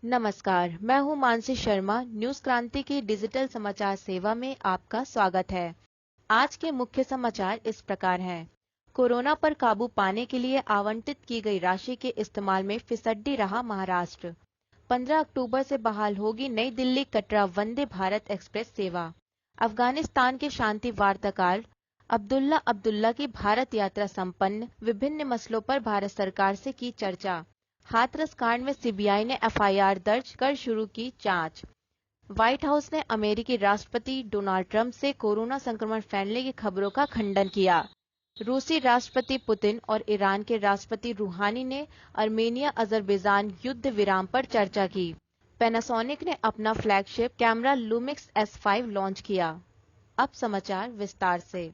नमस्कार, मैं हूं मानसी शर्मा। न्यूज क्रांति की डिजिटल समाचार सेवा में आपका स्वागत है। आज के मुख्य समाचार इस प्रकार हैं। कोरोना पर काबू पाने के लिए आवंटित की गई राशि के इस्तेमाल में फिसड्डी रहा महाराष्ट्र। 15 अक्टूबर से बहाल होगी नई दिल्ली कटरा वंदे भारत एक्सप्रेस सेवा। अफगानिस्तान के शांति वार्ताकार अब्दुल्ला अब्दुल्ला की भारत यात्रा संपन्न। विभिन्न मसलों पर भारत सरकार से की चर्चा। हाथरस कांड में सीबीआई ने एफआईआर दर्ज कर शुरू की जांच। व्हाइट हाउस ने अमेरिकी राष्ट्रपति डोनाल्ड ट्रंप से कोरोना संक्रमण फैलने की खबरों का खंडन किया। रूसी राष्ट्रपति पुतिन और ईरान के राष्ट्रपति रूहानी ने अर्मेनिया अजरबैजान युद्ध विराम पर चर्चा की। पैनासोनिक ने अपना flagship camera Lumix S5 launch किया। अब समाचार विस्तार से।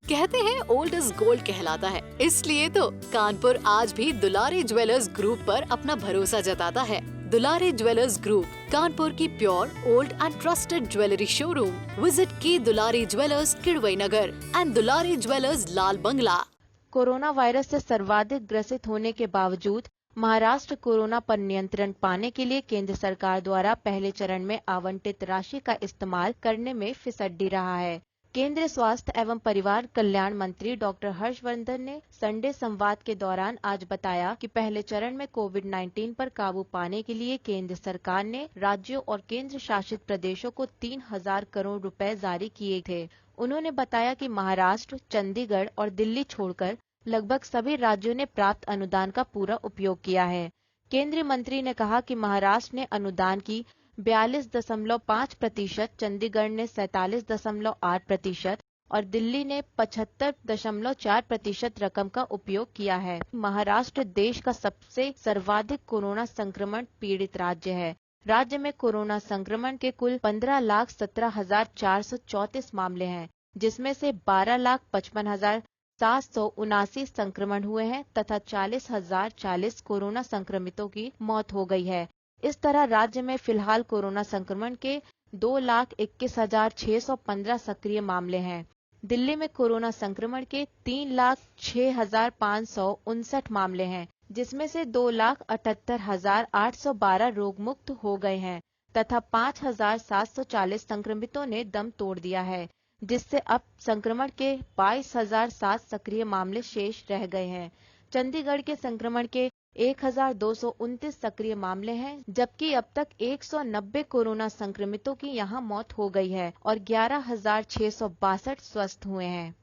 कहते हैं ओल्ड इज गोल्ड कहलाता है, इसलिए तो कानपुर आज भी दुलारी ज्वेलर्स ग्रुप पर अपना भरोसा जताता है। दुलारी ज्वेलर्स ग्रुप कानपुर की pure old and trusted jewellery showroom. Visit की Dulari jewellers Kidwai Nagar and Dulari jewellers Lal Bangla. Corona virus से सर्वाधिक ग्रसित होने के बावजूद महाराष्ट्र कोरोना पर नियंत्रण पाने के लिए केंद्र सरकार द्वारा पहले चरण में आवंटित राशि का इस्तेमाल करने में फिसड्डी रहा है। केंद्रीय स्वास्थ्य एवं परिवार कल्याण मंत्री डॉक्टर हर्षवर्धन ने संडे संवाद के दौरान आज बताया कि पहले चरण में कोविड-19 पर काबू पाने के लिए केंद्र सरकार ने राज्यों और केंद्र शासित प्रदेशों को 3,000 करोड़ रुपए जारी किए थे। उन्होंने बताया कि महाराष्ट्र, चंडीगढ़ और दिल्ली छोड़कर लगभग सभी राज्यों ने प्राप्त अनुदान का पूरा उपयोग किया है। केंद्रीय मंत्री ने कहा कि महाराष्ट्र ने अनुदान की 42.5%, चंडीगढ़ ने 47.8% और दिल्ली ने 75.4% रकम का उपयोग किया है। महाराष्ट्र देश का सबसे सर्वाधिक कोरोना संक्रमण पीड़ित राज्य है। राज्य में कोरोना संक्रमण के कुल 15,17,434 मामले हैं, जिसमें से 12,55,779 संक्रमण हुए हैं तथा 40,040 कोरोना संक्रमितों की मौत हो गई है। इस तरह राज्य में फिलहाल कोरोना संक्रमण के 2,21,615 सक्रिय मामले हैं। दिल्ली में कोरोना संक्रमण के 3,06,559 मामले हैं, जिसमें से 2,78,812 रोग मुक्त हो गए हैं तथा 5,740 संक्रमितों ने दम तोड़ दिया है, जिससे अब संक्रमण के 22,007 सक्रिय मामले शेष रह गए हैं। चंडीगढ़ के संक्रमण के 1,229 सक्रिय मामले हैं, जबकि अब तक 190 कोरोना संक्रमितों की यहां मौत हो गई है और 11,662 स्वस्थ हुए हैं।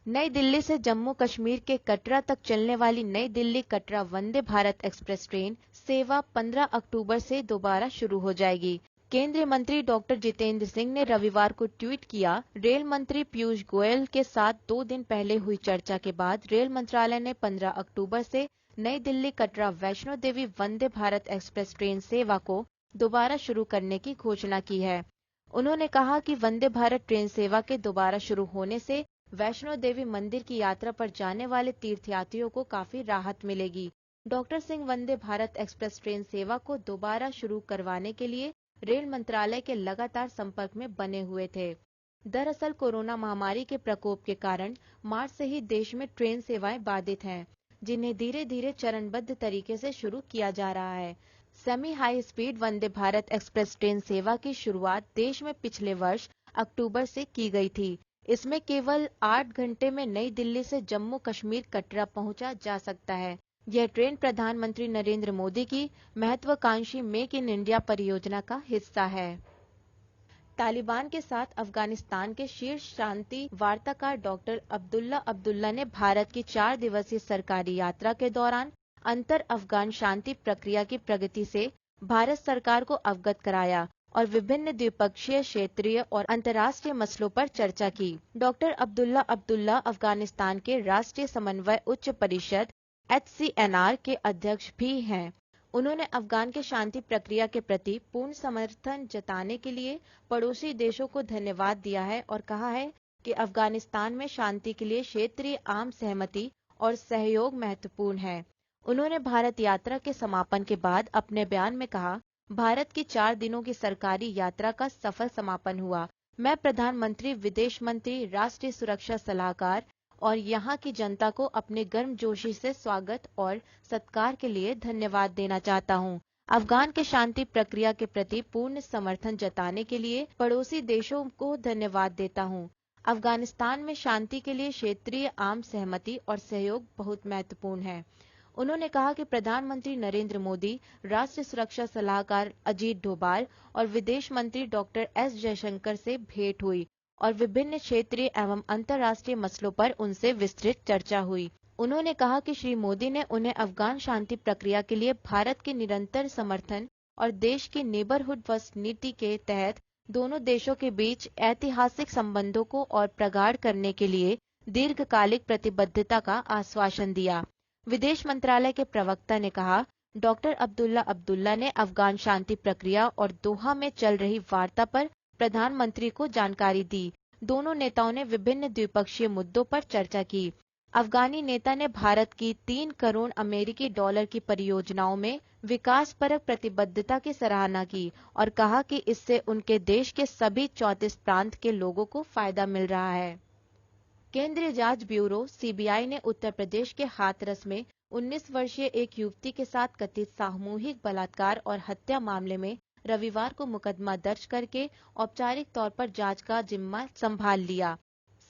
नई दिल्ली से जम्मू कश्मीर के कटरा तक चलने वाली नई दिल्ली कटरा वंदे भारत एक्सप्रेस ट्रेन सेवा 15 अक्टूबर से दोबारा शुरू हो जाएगी। केंद्रीय मंत्री डॉक्टर जितेंद्र सिंह ने रविवार को ट्वीट किया। रेल मंत्री पीयूष गोयल के साथ 2 दिन पहले हुई चर्चा के बाद रेल मंत्रालय ने 15 अक्टूबर से नई दिल्ली कटरा वैष्णो देवी वंदे भारत एक्सप्रेस ट्रेन सेवा को दोबारा शुरू करने की घोषणा की है। उन्होंने कहा कि वंदे भारत ट्रेन सेवा के दोबारा शुरू होने से वैष्णो देवी मंदिर की यात्रा पर जाने वाले तीर्थयात्रियों को काफी राहत मिलेगी। Doctor Singh Vande Bharat express train सेवा को दोबारा शुरू करवाने के लिए रेल मंत्रालय के लगातार संपर्क में बने हुए थे। दरअसल कोरोना महामारी के प्रकोप के कारण मार्च से ही देश में ट्रेन सेवाएं बाधित हैं, जिन्हें धीरे धीरे चरणबद्ध तरीके से शुरू किया जा रहा है। Semi high speed Vande Bharat express train सेवा की शुरुआत देश में पिछले वर्ष अक्टूबर से की गई थी। इसमें केवल 8 घंटे में नई दिल्ली से जम्मू कश्मीर कटरा पहुंचा जा सकता है। यह ट्रेन प्रधानमंत्री नरेंद्र मोदी की महत्वाकांक्षी मेक इन इंडिया परियोजना का हिस्सा है। तालिबान के साथ अफगानिस्तान के शीर्ष शांति वार्ताकार डॉक्टर अब्दुल्ला अब्दुल्ला ने भारत की 4 दिवसीय सरकारी यात्रा के दौरान अंतर अफगान शांति प्रक्रिया की प्रगति से भारत सरकार को अवगत कराया और विभिन्न द्विपक्षीय, क्षेत्रीय और अंतर्राष्ट्रीय मसलों पर चर्चा की। डॉक्टर अब्दुल्ला अब्दुल्ला अफगानिस्तान के राष्ट्रीय समन्वय उच्च परिषद HCNR के अध्यक्ष भी हैं। उन्होंने अफगान के शांति प्रक्रिया के प्रति पूर्ण समर्थन जताने के लिए पड़ोसी देशों को धन्यवाद दिया है और कहा है कि अफगानिस्तान में शांति के लिए क्षेत्रीय आम सहमति और सहयोग महत्वपूर्ण है। उन्होंने भारत यात्रा के समापन के बाद अपने बयान में कहा, भारत की 4 दिनों की सरकारी यात्रा का सफल समापन हुआ। मैं प्रधानमंत्री, विदेश मंत्री, राष्ट्रीय सुरक्षा सलाहकार और यहाँ की जनता को अपने गर्मजोशी से स्वागत और सत्कार के लिए धन्यवाद देना चाहता हूँ। अफगान के शांति प्रक्रिया के प्रति पूर्ण समर्थन जताने के लिए पड़ोसी देशों को धन्यवाद देता हूं। अफगानिस्तान में शांति के लिए क्षेत्रीय आम सहमति और सहयोग बहुत महत्वपूर्ण है। उन्होंने कहा कि प्रधानमंत्री नरेंद्र मोदी, राष्ट्रीय सुरक्षा सलाहकार अजीत डोभाल और विदेश मंत्री डॉक्टर एस जयशंकर से भेंट हुई और विभिन्न क्षेत्रीय एवं अंतर्राष्ट्रीय मसलों पर उनसे विस्तृत चर्चा हुई। उन्होंने कहा कि श्री मोदी ने उन्हें अफगान शांति प्रक्रिया के लिए भारत के निरंतर समर्थन और देश की नेबरहुड फर्स्ट नीति के तहत दोनों देशों के बीच ऐतिहासिक संबंधों को और प्रगाढ़ करने के लिए दीर्घकालिक प्रतिबद्धता का आश्वासन दिया। विदेश मंत्रालय के प्रवक्ता ने कहा, डॉक्टर अब्दुल्ला अब्दुल्ला ने अफगान शांति प्रक्रिया और दोहा में चल रही वार्ता पर प्रधानमंत्री को जानकारी दी। दोनों नेताओं ने विभिन्न द्विपक्षीय मुद्दों पर चर्चा की। अफगानी नेता ने भारत की 3 करोड़ अमेरिकी डॉलर की परियोजनाओं में विकासपरक प्रतिबद्धता की सराहना की और कहा कि इससे उनके देश के सभी 34 प्रांत के लोगों को फायदा मिल रहा है। केंद्रीय जांच ब्यूरो सीबीआई ने उत्तर प्रदेश के हाथरस में 19 वर्षीय एक युवती के साथ कथित सामूहिक बलात्कार और हत्या मामले में रविवार को मुकदमा दर्ज करके औपचारिक तौर पर जांच का जिम्मा संभाल लिया।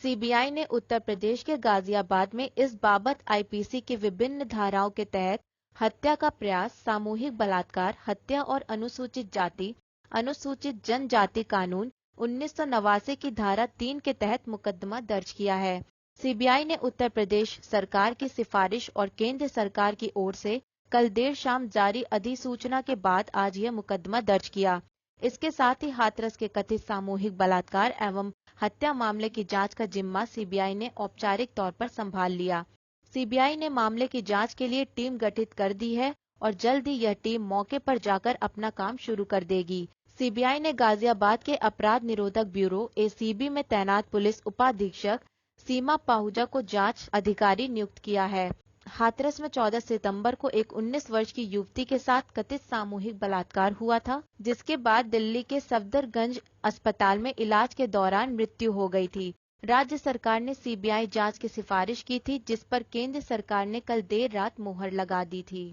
सीबीआई ने उत्तर प्रदेश के गाजियाबाद में इस बाबत आईपीसी की विभिन्न धाराओं के तहत हत्या का प्रयास, सामूहिक बलात्कार, हत्या और अनुसूचित जाति, अनुसूचित जनजाति कानून 1989 की धारा 3 के तहत मुकदमा दर्ज किया है। सीबीआई ने उत्तर प्रदेश सरकार की सिफारिश और केंद्र सरकार की ओर से कल देर शाम जारी अधिसूचना के बाद आज यह मुकदमा दर्ज किया। इसके साथ ही हाथरस के कथित सामूहिक बलात्कार एवं हत्या मामले की जांच का जिम्मा सीबीआई ने औपचारिक तौर पर संभाल लिया। सीबीआई ने मामले की जांच के लिए टीम गठित कर दी है और जल्द ही यह टीम मौके पर जाकर अपना काम शुरू कर देगी। सीबीआई ने गाजियाबाद के अपराध निरोधक ब्यूरो एसीबी में तैनात पुलिस उपाधीक्षक सीमा पाहुजा को जांच अधिकारी नियुक्त किया है। हाथरस में 14 सितंबर को एक 19 वर्ष की युवती के साथ कथित सामूहिक बलात्कार हुआ था, जिसके बाद दिल्ली के सफदरगंज अस्पताल में इलाज के दौरान मृत्यु हो गई थी। राज्य सरकार ने सीबीआई जांच की सिफारिश की थी, जिस पर केंद्र सरकार ने कल देर रात मुहर लगा दी थी।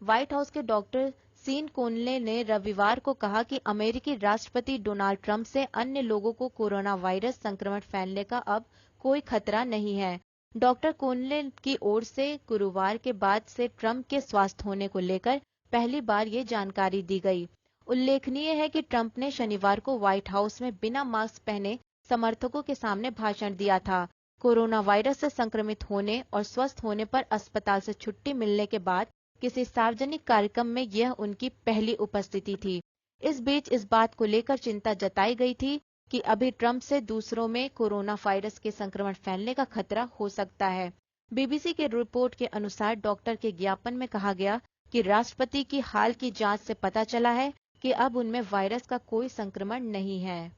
व्हाइट हाउस के डॉक्टर सीन कोनले ने रविवार को कहा कि अमेरिकी राष्ट्रपति डोनाल्ड ट्रंप से अन्य लोगों को कोरोना वायरस संक्रमण फैलने का अब कोई खतरा नहीं है। डॉक्टर कोनले की ओर से गुरुवार के बाद से ट्रंप के स्वस्थ होने को लेकर पहली बार ये जानकारी दी गई। उल्लेखनीय है कि ट्रंप ने शनिवार को व्हाइट हाउस में बिना मास्क पहने समर्थकों के सामने भाषण दिया था। कोरोना वायरस से संक्रमित होने और स्वस्थ होने पर अस्पताल से छुट्टी मिलने के बाद किसी सार्वजनिक कार्यक्रम में यह उनकी पहली उपस्थिति थी। इस बीच इस बात को लेकर चिंता जताई गई थी कि अभी ट्रंप से दूसरों में कोरोना वायरस के संक्रमण फैलने का खतरा हो सकता है। बीबीसी की रिपोर्ट के अनुसार डॉक्टर के ज्ञापन में कहा गया कि राष्ट्रपति की हाल की जांच से पता चला है कि अब उनमें वायरस का कोई संक्रमण नहीं है।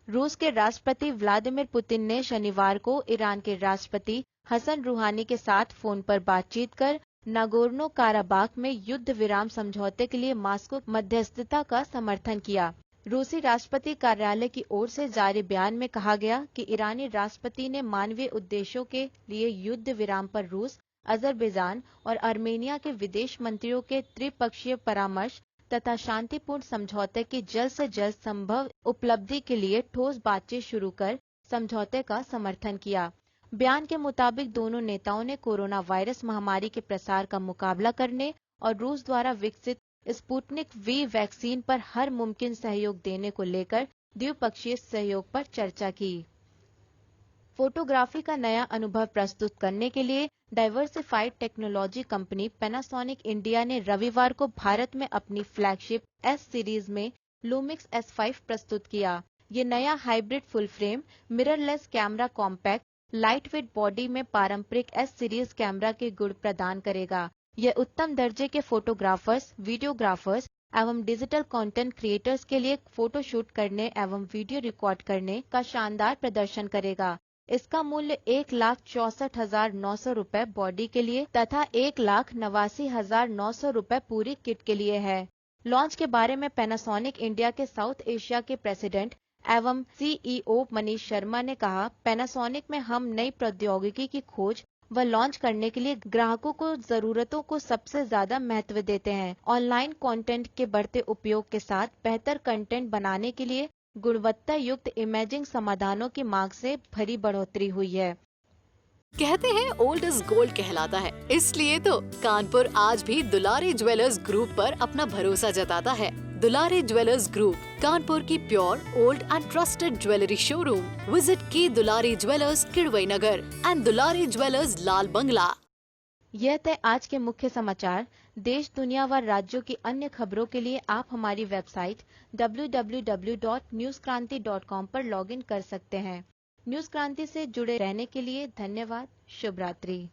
रूस के राष्ट्रपति व्लादिमीर पुतिन ने शनिवार को ईरान के राष्ट्रपति हसन रूहानी के साथ फोन पर बातचीत कर नागोर्नो काराबाख में युद्ध विराम समझौते के लिए मॉस्को मध्यस्थता का समर्थन किया। रूसी राष्ट्रपति कार्यालय की ओर से जारी बयान में कहा गया कि ईरानी राष्ट्रपति ने मानवीय उद्देश्यों के लिए युद्ध विराम पर रूस, अजरबैजान और आर्मेनिया के विदेश मंत्रियों के त्रिपक्षीय परामर्श तथा शांतिपूर्ण समझौते की जल्द से जल्द संभव उपलब्धि के लिए ठोस बातचीत शुरू कर समझौते का समर्थन किया। बयान के मुताबिक दोनों नेताओं ने कोरोना वायरस महामारी के प्रसार का मुकाबला करने और रूस द्वारा विकसित स्पुतनिक वी वैक्सीन पर हर मुमकिन सहयोग देने को लेकर द्विपक्षीय सहयोग पर चर्चा की। फोटोग्राफी का नया अनुभव प्रस्तुत करने के लिए diversified technology company Panasonic India ने रविवार को भारत में अपनी फ्लैगशिप एस सीरीज में लूमिक्स S5 प्रस्तुत किया। ये नया hybrid full frame mirrorless camera compact lightweight body में पारंपरिक S सीरीज कैमरा के गुण प्रदान करेगा। यह उत्तम दर्जे के फोटोग्राफर्स, वीडियोग्राफर्स एवं डिजिटल कंटेंट क्रिएटर्स के लिए फोटो शूट करने एवं वीडियो रिकॉर्ड करने का शानदार प्रदर्शन करेगा। इसका मूल्य 1,64,900 रुपए बॉडी के लिए तथा 1,89,900 रुपए पूरी किट के लिए है। लॉन्च के बारे में पैनासोनिक इंडिया के साउथ एशिया के प्रेसिडेंट एवं CEO मनीष शर्मा ने कहा, पैनासोनिक में हम नई प्रौद्योगिकी की खोज, व लॉन्च करने के लिए ग्राहकों को जरूरतों को सबसे ज्यादा महत्व देते हैं। ऑनलाइन कंटेंट के बढ़ते उपयोग के साथ बेहतर कंटेंट बनाने के लिए गुणवत्ता युक्त इमेजिंग समाधानों की मांग से भरी बढ़ोतरी हुई है। कहते हैं ओल्ड इज गोल्ड कहलाता है, इसलिए तो कानपुर आज भी दुलारी ज्वेलर्स ग्रुप पर अपना भरोसा जताता है। दुलारी ज्वेलर्स ग्रुप, कानपुर की pure old and trusted jewellery showroom. Visit की Dulari jewellers Kidwai Nagar and Dulari jewellers Lal Bangla. यह थे आज के मुख्य समाचार। देश दुनिया व राज्यों की अन्य खबरों के लिए आप हमारी वेबसाइट www.newskranti.com पर लॉगिन कर सकते हैं। न्यूज क्रांति से जुड़े रहने के लिए धन्यवाद। शुभ रात्रि।